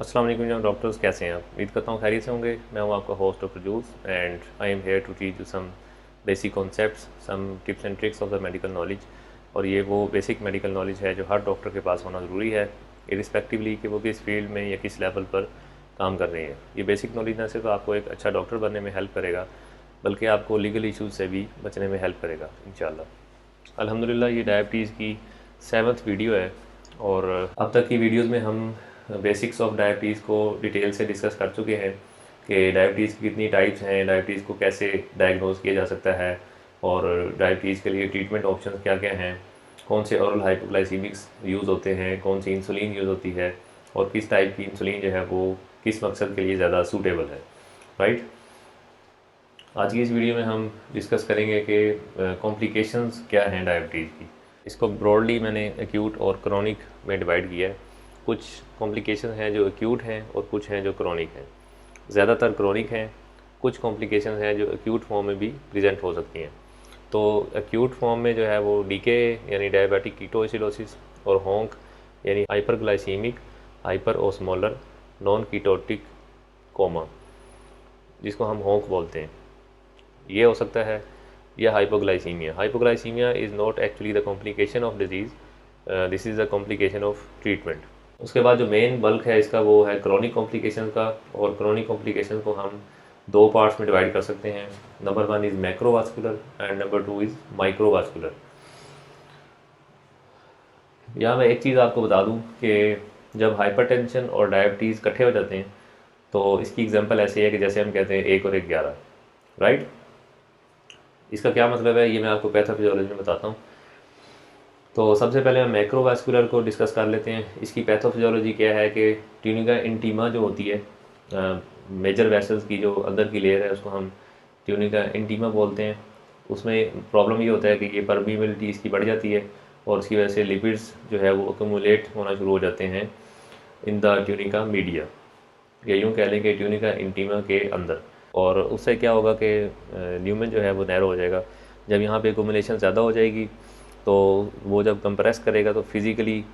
अस्सलाम वालेकुम जनाब डॉक्टर्स, कैसे हैं आप? उम्मीद करता हूँ खैरियत से होंगे। मैं हूँ आपका host doctor Juice and I am here to teach you some basic concepts, some tips and tricks of the medical knowledge. और ये वो बेसिक मेडिकल नॉलेज है जो हर डॉक्टर के पास होना ज़रूरी है, इरिस्पेक्टिवली कि वो किस फील्ड में या किस लेवल पर काम कर रहे हैं। ये बेसिक नॉलेज न सिर्फ आपको एक अच्छा डॉक्टर बनने में हेल्प करेगा, बल्कि आपको लीगल इशूज़ से भी बचने में हेल्प करेगा इंशाल्लाह। अल्हम्दुलिल्लाह ये डायबिटीज़ की 7th वीडियो है और अब तक की वीडियोस में हम बेसिक्स ऑफ डायबिटीज़ को डिटेल से डिस्कस कर चुके हैं कि डायबिटीज़ की कितनी टाइप्स हैं, डायबिटीज़ को कैसे डायग्नोज किया जा सकता है और डायबिटीज़ के लिए ट्रीटमेंट ऑप्शन क्या क्या हैं, कौन से ओरल हाइपोग्लाइसीमिक्स यूज़ होते हैं, कौन सी इंसुलिन यूज़ होती है और किस टाइप की इंसुलिन जो है वो किस मकसद के लिए ज़्यादा सूटेबल है। राइट, आज की इस वीडियो में हम डिस्कस करेंगे कि कॉम्प्लिकेशंस क्या हैं डायबिटीज़ की। इसको ब्रॉडली मैंने एक्यूट और क्रॉनिक में डिवाइड किया है। कुछ कॉम्प्लिकेशन हैं जो एक्यूट हैं और कुछ हैं जो क्रॉनिक हैं। ज़्यादातर क्रॉनिक हैं, कुछ कॉम्प्लिकेशन हैं जो एक्यूट फॉर्म में भी प्रेजेंट हो सकती हैं। तो एक्यूट फॉर्म में जो है वो डीके यानी डायबिटिक कीटोएसिडोसिस और होंक यानी hyperglycemic hyper osmolar non ketotic coma, जिसको हम होंक बोलते हैं, ये हो सकता है। या hypoglycaemia. Hypoglycaemia is not actually the complication of disease, this is the complication of treatment. उसके बाद जो मेन बल्क है इसका वो है क्रॉनिक कॉम्प्लिकेशन का, और क्रॉनिक कॉम्प्लिकेशन को हम दो पार्ट्स में डिवाइड कर सकते हैं। Number 1 is macrovascular and number 2 is microvascular. यहाँ मैं एक चीज़ आपको बता दूँ कि जब हाइपरटेंशन और डायबिटीज़ इकट्ठे हो जाते हैं तो इसकी एग्जांपल ऐसे है कि जैसे हम कहते हैं 1 और 1 11। राइट, इसका क्या मतलब है ये मैं आपको पैथोफिजियोलॉजी में बताता हूँ। तो सबसे पहले हम मैक्रोवास्कुलर को डिस्कस कर लेते हैं। इसकी पैथोफिजियोलॉजी क्या है कि ट्यूनिका इंटीमा जो होती है, मेजर वेसल्स की जो अंदर की लेयर है उसको हम ट्यूनिका इंटीमा बोलते हैं। उसमें प्रॉब्लम ये होता है कि ये परमीबिलिटी इसकी बढ़ जाती है और उसकी वजह से लिपिड्स जो है वो अक्यूमुलेट होना शुरू हो जाते हैं इन द ट्यूनिका मीडिया, या यूँ कह लें कि ट्यूनिका इंटीमा के अंदर। और उससे क्या होगा कि ल्यूमेन जो है वो नैरो हो जाएगा। जब यहाँ पे एक्यूमुलेशन ज़्यादा हो जाएगी तो वो जब कंप्रेस करेगा तो फिज़िकली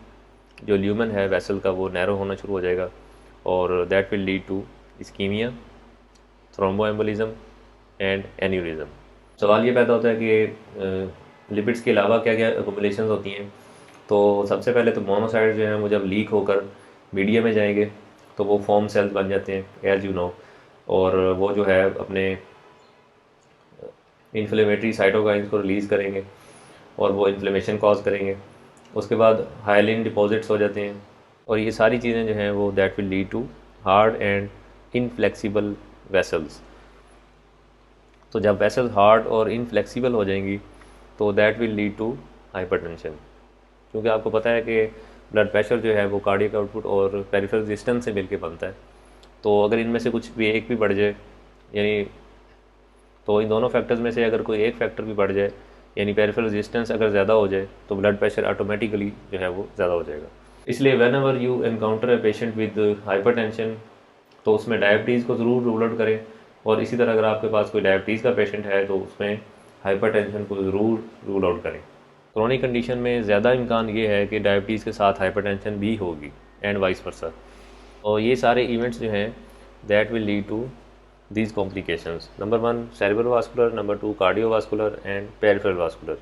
जो ल्यूमेन है वेसल का वो नैरो होना शुरू हो जाएगा और that will lead to ischemia, thromboembolism and aneurysm. सवाल ये पैदा होता है कि लिपिड्स के अलावा क्या क्या एक्यूमुलेशंस होती हैं। तो सबसे पहले तो मोनोसाइड जो हैं वो जब लीक होकर मीडिया में जाएंगे तो वो फॉर्म सेल्स बन जाते हैं एज यू नो, और वो जो है अपने इन्फ्लेमेटरी साइटोकाइंस को रिलीज़ करेंगे और वो इन्फ्लेमेशन कॉज करेंगे। उसके बाद हाइलिन डिपॉजिट्स हो जाते हैं और ये सारी चीज़ें जो हैं वो that will lead to hard and inflexible vessels. तो जब वेसल्स हार्ड और इनफ्लेक्सिबल हो जाएंगी तो that will lead to hypertension, क्योंकि आपको पता है कि ब्लड प्रेशर जो है वो कार्डियक आउटपुट और पेरिफेरल रेजिस्टेंस से मिलकर बनता है। तो अगर इनमें से कुछ भी एक भी बढ़ जाए, यानी तो इन दोनों फैक्टर्स में से अगर कोई एक फैक्टर भी बढ़ जाए, यानी पेरिफेरल रेजिस्टेंस अगर ज़्यादा हो जाए, तो ब्लड प्रेशर ऑटोमेटिकली जो है वो ज़्यादा हो जाएगा। इसलिए when ever you encounter a patient with hypertension तो उसमें डायबिटीज़ को ज़रूर रूल आउट करें, और इसी तरह अगर आपके पास कोई डायबिटीज़ का पेशेंट है तो उसमें हाइपरटेंशन को ज़रूर रूल आउट करें। क्रोनिक कंडीशन में ज़्यादा इम्कान ये है कि डायबिटीज़ के साथ हाइपरटेंशन भी होगी एंड वाइस वर्सा। और ये सारे इवेंट्स जो हैं that will lead to these complications। Number 1 cerebral vascular, number 2 cardiovascular and peripheral vascular।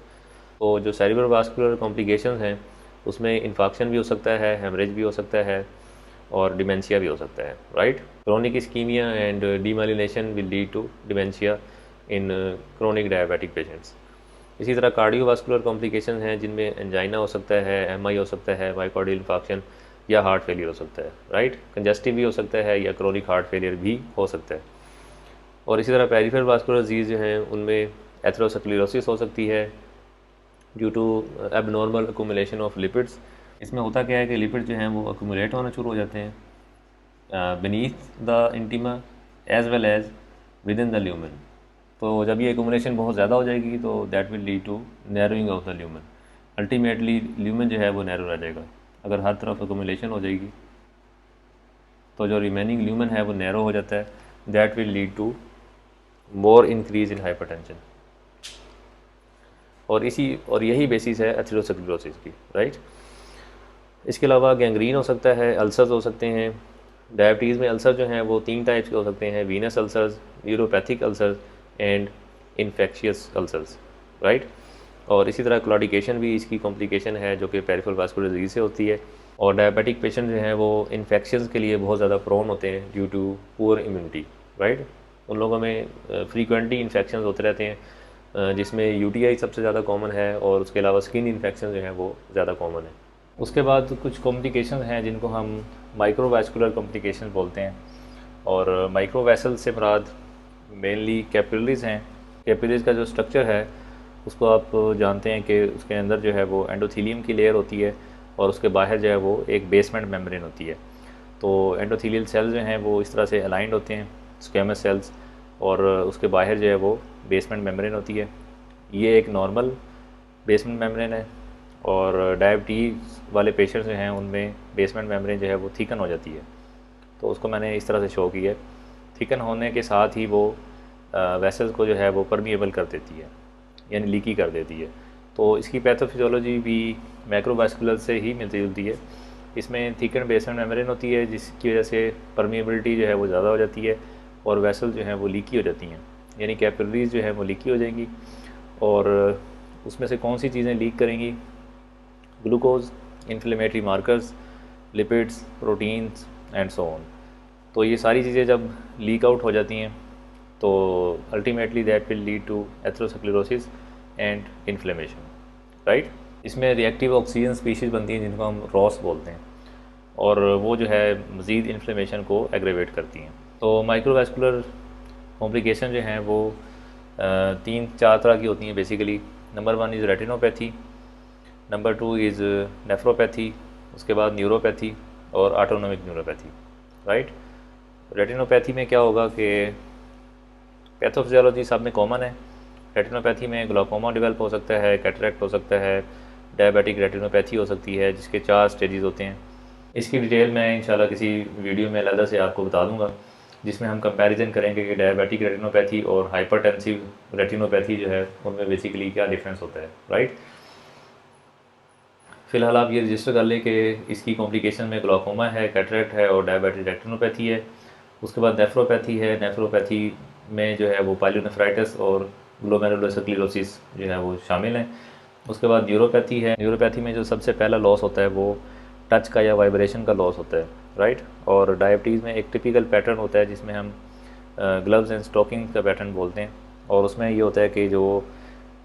तो जो cerebral vascular complications हैं उसमें इन्फेक्शन भी हो सकता है, हेमरेज भी हो सकता है और डिमेंशिया भी हो सकता है। Right, chronic ischemia and demyelination will lead to dementia in chronic diabetic patients. इसी तरह कार्डियोवास्कुलर कॉम्प्लिकेशन हैं जिनमें एंजाइना हो सकता है, एमआई हो सकता है, माइकोडियल इन्फेक्शन या हार्ट फेलियर हो सकता है। राइट, कंजस्टिव भी हो सकता है या क्रोनिक हार्ट फेलियर भी हो सकता है। और इसी तरह पेरिफेरल वास्कुलर डिजीज़ जो हैं उनमें एथेरोस्क्लेरोसिस हो सकती है due to abnormal accumulation of lipids. इसमें होता क्या है कि लिपिड जो हैं वो अक्यूमुलेट होना शुरू हो जाते हैं beneath the intima as well as within the lumen. तो जब ये अक्यूमुलेशन बहुत ज़्यादा हो जाएगी तो that will lead to narrowing of the lumen. Ultimately lumen जो है वो नैरो रह जाएगा। अगर हर तरफ अक्यूमुलेशन हो जाएगी तो जो रिमेनिंग ल्यूमेन है वो नैरो हो जाता है, that will lead to more increase in hypertension. और यही बेसिस है एथेरोस्क्लेरोसिस की। राइट, इसके अलावा गैंग्रीन हो सकता है, अल्सर्स हो सकते हैं, डायबिटीज़ में अल्सर जो हैं वो 3 टाइप्स के हो सकते हैं, Venus ulcers, neuropathic ulcers and infectious ulcers, right. और इसी तरह क्लॉडिकेशन भी इसकी कॉम्प्लिकेशन है जो कि पेरिफेरल वास्कुलर डिजीज से होती है। और डायबिटिक पेशेंट जो हैं वो इन्फेक्शंस के लिए बहुत ज़्यादा प्रोन होते हैं due to poor immunity, right. उन लोगों में फ्रीक्वेंटली इन्फेक्शंस होते रहते हैं, जिसमें यूटीआई सबसे ज़्यादा कॉमन है और उसके अलावा स्किन इन्फेक्शन जो हैं वो ज़्यादा कॉमन है। उसके बाद कुछ कॉम्प्लिकेशन हैं जिनको हम माइक्रोवास्कुलर कॉम्प्लिकेशन बोलते हैं। और माइक्रोवेसल से मुराद मेनली कैपिलरीज हैं। कैपिलरीज का जो स्ट्रक्चर है उसको आप जानते हैं कि उसके अंदर जो है वो एंडोथीलियम की लेयर होती है और उसके बाहर जो है वो एक बेसमेंट मेम्ब्रेन होती है। तो एंडोथीलियल सेल्स जो हैं वो इस तरह से अलाइंड होते हैं, स्क्वेमस सेल्स, और उसके बाहर जो है वो बेसमेंट मेम्ब्रेन होती है। ये एक नॉर्मल बेसमेंट मेम्ब्रेन है और डायबिटीज़ वाले पेशेंट्स जो हैं उनमें बेसमेंट मेम्ब्रेन जो है वो थिकन हो जाती है। तो उसको मैंने इस तरह से शो किया है। थिकन होने के साथ ही वो वेसल्स को जो है वो परमिएबल कर देती है, यानी लीकी कर देती है। तो इसकी पैथोफिजियोलॉजी भी मैक्रोवास्कुलर से ही मिलती जुलती है। इसमें थिकन बेसमेंट मेम्ब्रेन होती है जिसकी वजह से परमिएबिलिटी जो है वो ज़्यादा हो जाती है और वेसल जो है वो लीकी हो जाती हैं, यानी कैपिलरीज जो है वो लीकी हो जाएंगी। और उसमें से कौन सी चीज़ें लीक करेंगी? Glucose, inflammatory markers, lipids, proteins and so on. तो ये सारी चीज़ें जब लीक आउट हो जाती हैं तो ultimately that will lead to atherosclerosis and inflammation, right. इसमें रिएक्टिव ऑक्सीजन स्पीशीज़ बनती हैं जिनको हम रॉस बोलते हैं और वो जो है मज़ीद इन्फ्लेमेशन को एग्रेवेट करती हैं। तो माइक्रोवास्कुलर कॉम्प्लिकेशन जो हैं वो 3-4 तरह की होती हैं basically. Number 1 is retinopathy, number 2 is nephropathy, उसके बाद न्यूरोपैथी और ऑटोनोमिक न्यूरोपैथी, राइट। रेटिनोपैथी में क्या होगा कि पैथोफिजियोलॉजी सब में कॉमन है। रेटिनोपैथी में ग्लाकोमा डेवलप हो सकता है, कैटरेक्ट हो सकता है, डायबिटिक रेटिनोपैथी हो सकती है, जिसके 4 स्टेजेस होते हैं। इसकी डिटेल मैं इंशाल्लाह किसी वीडियो में अलग से आपको बता दूंगा, जिसमें हम कंपैरिजन करेंगे कि डायबिटिक रेटिनोपैथी और हाइपरटेंसिव रेटिनोपैथी जो है उनमें बेसिकली क्या डिफरेंस होता है, राइट। फ़िलहाल आप ये रजिस्टर कर लें कि इसकी कॉम्प्लिकेशन में ग्लाकोमा है, कैटरेक्ट है और डायबिटिक रेटिनोपैथी है। उसके बाद नेफ्रोपैथी है। नेफ्रोपैथी में जो है वो पाइलोनेफ्राइटिस और ग्लोमेरुलोस्क्लेरोसिस जो है वो शामिल हैं। उसके बाद न्यूरोपैथी है। न्यूरोपैथी में जो सबसे पहला लॉस होता है वो टच का या वाइब्रेशन का लॉस होता है, राइट। और डायबिटीज़ में एक टिपिकल पैटर्न होता है जिसमें हम ग्लव्स एंड स्टॉकिंग का पैटर्न बोलते हैं। और उसमें ये होता है कि जो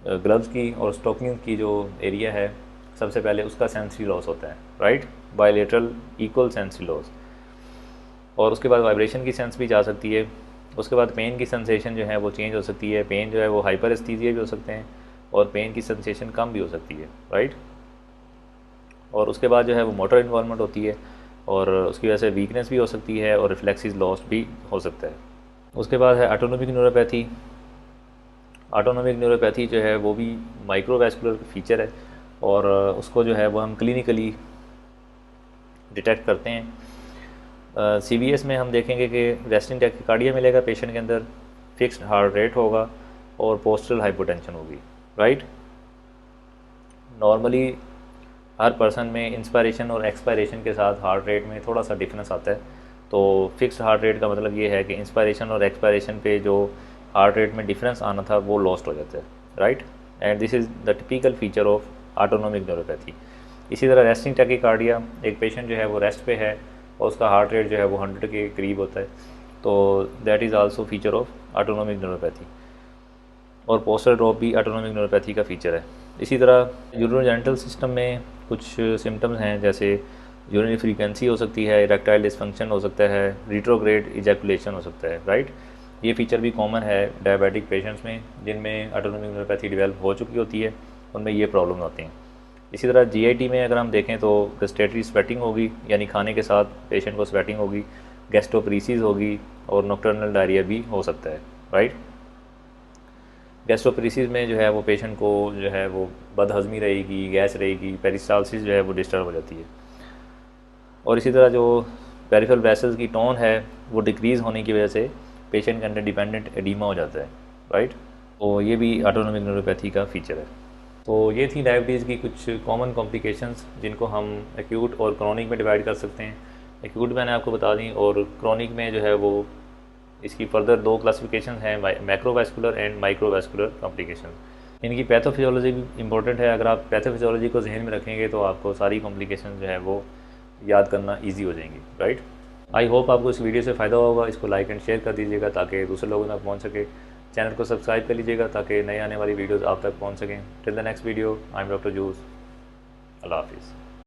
ग्लव्स की और स्टॉकिंग की जो एरिया है सबसे पहले उसका सेंसरी लॉस होता है, right, bilateral equal sensory loss. और उसके बाद वाइब्रेशन की सेंस भी जा सकती है। उसके बाद पेन की सेंसेशन जो है वो चेंज हो सकती है। पेन जो है वो हाइपर एस्थीसिया भी हो सकते हैं और पेन की सेंसेशन कम भी हो सकती है, राइट। और उसके बाद जो है वो मोटर इन्वॉल्वमेंट होती है और उसकी वजह से वीकनेस भी हो सकती है और रिफ्लेक्सेस लॉस भी हो सकता है। उसके बाद है ऑटोनोमिक न्यूरोपैथी। ऑटोनोमिक न्यूरोपैथी जो है वो भी माइक्रोवास्कुलर फीचर है और उसको जो है वो हम क्लिनिकली डिटेक्ट करते हैं। CVS में हम देखेंगे कि रेस्टिंग टैकीकार्डिया मिलेगा पेशेंट के अंदर, फिक्स्ड हार्ट रेट होगा और पोस्टल हाइपोटेंशन होगी, राइट। नॉर्मली हर पर्सन में इंस्पायरेशन और एक्सपायरेशन के साथ हार्ट रेट में थोड़ा सा डिफरेंस आता है। तो फिक्स्ड हार्ट रेट का मतलब ये है कि इंस्पायरेशन और एक्सपायरेशन पे जो हार्ट रेट में डिफरेंस आना था वो लॉस्ट हो जाता है, right. And this is the typical feature of autonomic neuropathy. इसी तरह रेस्टिंग टैकीकार्डिया, एक पेशेंट जो है वो रेस्ट पे है और उसका हार्ट रेट जो है वो 100 के करीब होता है, तो that is also feature of autonomic neuropathy. और पोस्टल ड्रॉप भी ऑटोनोमिक न्यूरोपैथी का फीचर है। इसी तरह यूरोजेनिटल सिस्टम में कुछ सिम्टम्स हैं, जैसे यूरिनरी फ्रीक्वेंसी हो सकती है, इरेक्टाइल डिसफंक्शन हो सकता है, रिट्रोग्रेड इजैकुलेशन हो सकता है, राइट। ये फीचर भी कॉमन है डायबिटिक पेशेंट्स में जिनमें ऑटोनोमिक न्यूरोपैथी डेवलप हो चुकी होती है, उनमें ये प्रॉब्लम आती हैं। इसी तरह GIT में अगर हम देखें तो गैस्ट्रेटरी स्वेटिंग होगी, यानी खाने के साथ पेशेंट को स्वेटिंग होगी, गैस्ट्रोपरीसिस होगी और नॉक्टर्नल डायरिया भी हो सकता है, राइट। गैस्ट्रोपरीसिस में जो है वो पेशेंट को जो है वो बदहज़मी रहेगी, गैस रहेगी, पेरिस्टालसिस जो है वो डिस्टर्ब हो जाती है। और इसी तरह जो पेरिफेरल वेसल्स की टोन है वो डिक्रीज़ होने की वजह से पेशेंट के अंदर डिपेंडेंट एडीमा हो जाता है, राइट। तो ये भी ऑटोनोमिक न्यूरोपैथी का फीचर है। तो ये थी डायबिटीज़ की कुछ कॉमन कॉम्प्लिकेशंस जिनको हम एक्यूट और क्रॉनिक में डिवाइड कर सकते हैं। एक्यूट मैंने आपको बता दी, और क्रॉनिक में जो है वो इसकी फर्दर 2 क्लासिफिकेशन हैं, मैक्रोवैस्कुलर एंड माइक्रोवैस्कुलर कॉम्प्लिकेशन। इनकी पैथोफिजियोलॉजी भी इंपॉर्टेंट है। अगर आप पैथोफिजियोलॉजी को जहन में रखेंगे तो आपको सारी कॉम्प्लिकेशन जो है वो याद करना ईजी हो जाएंगी, राइट। आई होप आपको इस वीडियो से फ़ायदा होगा। इसको लाइक एंड शेयर कर दीजिएगा ताकि दूसरे लोगों तक पहुँच सके। चैनल को सब्सक्राइब कर लीजिएगा ताकि नए आने वाली वीडियोज़ आप तक पहुँच सकें। Till the next video, I am doctor जूस। अल्लाह हाफिज़।